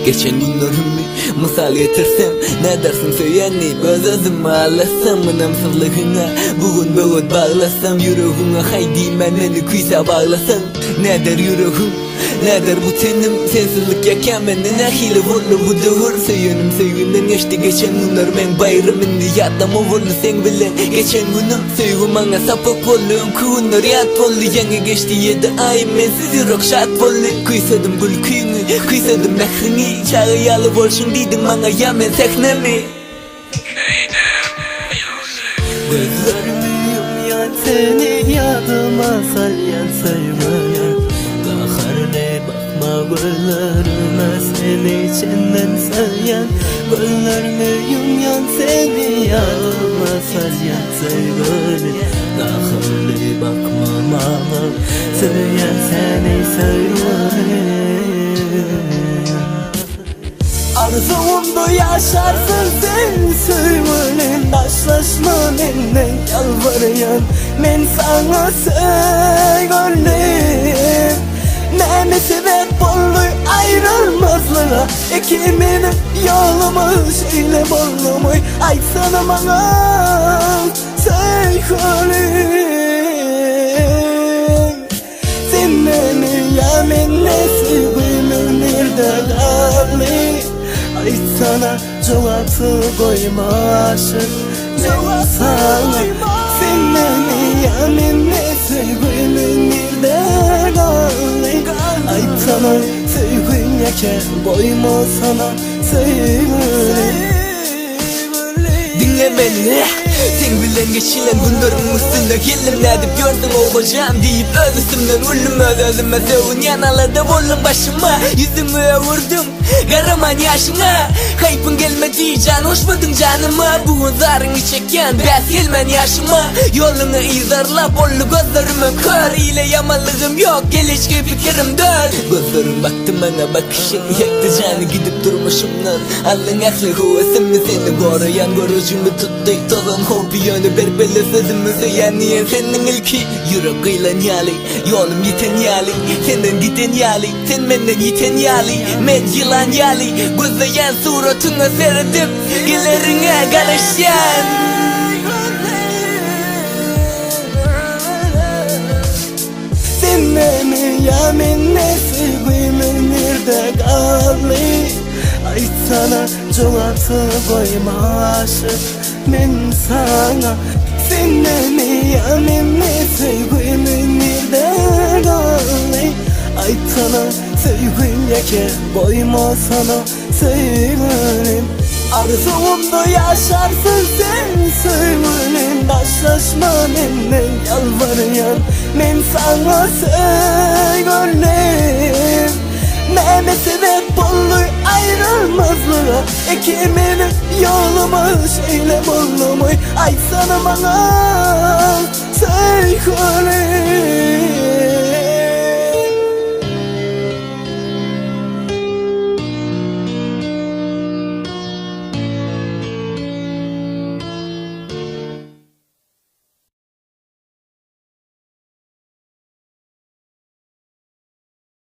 geçen günlerimi misal getirsem, ne dersin söylenip öz-özüme ağlasam, mınamsızlığına bugün bağlasam, yüreğime haydi meni kuysa bağlasan. Ne der yüreğim, ne der bu tenim, sensizlik yakan benden ahili vurlu bu dövür. Söylenim sevgimden geçti geçen günler, men bayramını yaddam o vurlu sen bilen geçen günüm. Sevgim bana sapık oldum, günler yat oldu, yanı geçti 7 ay mensiz yürek şart oldu. Kuysadım gülküyünü, kuysadım mehrini, çağı yalı bolşun dedim bana ya men seknemi. Gözlerimi yumyan seni yadıma salyan saymayan, kaharle bakma gözlerime seni içinden sayan. Gözlerimi yumyan seni yadıma salyan saymayan, kaharle bakma mama söyleyen seni saymayan. Arzumda yaşarsın sen söyleyin, taşlaşma benden yalvarıyan, men sana söyleyim. Ne sebep oldu ayrılmazlığa, ikimizin yolumuz ile bollamış. Ay sana bana söyleyim, sen beni ya men ne sevgilim nerede kaldı? Ay sana cevapı koymaşım ben sana. Sen beni yamin ne sevgilim nerede kaldı? Ay sana sevgin yeken koyma sana sevgilim. Dinle beni, sen bilen geçilen günlerin üstünde geldim ne deyip gördüm olacağım deyip öz üstümden ullum öz-özüme sevin yanaladı bollum başıma, yüzümü vurdum karaman yaşına. Kayıpın gelmedi can, hoşmadın canıma, bu zarını çeken bes gelmen yaşıma. Yolunu izarla bollu gözlerime kör, ile yamalığım yok gelişki fikrim dör. Gözlerim baktı bana bakışın yaktı canı, gidip durmuşumdan alın aklı huvasım mı seni koruyan, görücümü tuttu tozan hobi yönü berbeli sözümü söyleyen niye senin ilki. Yüreğiyle yali, yolum yiten yali, senden giden yali, sen benden yiten yali. Men yılan yali, gözleyen suratına seyredip gillerine karışan. Sen beni yamin ne sevgilim nerede kaldı? Ay sana cevapı koymaşım ben sana. Sen beni yamin ne sevgilim nerede kaldı? Ay sana sevgin yeke koyma sana sevgilim. Arzumda yaşarsın sen sevgilim, taşlaşma benden yalvarıyan, men sana sevgilim. Ne sebep oldu ayrılmazlığa, ikimizin yolumuz ile bollamış. Ay sana bana söyle.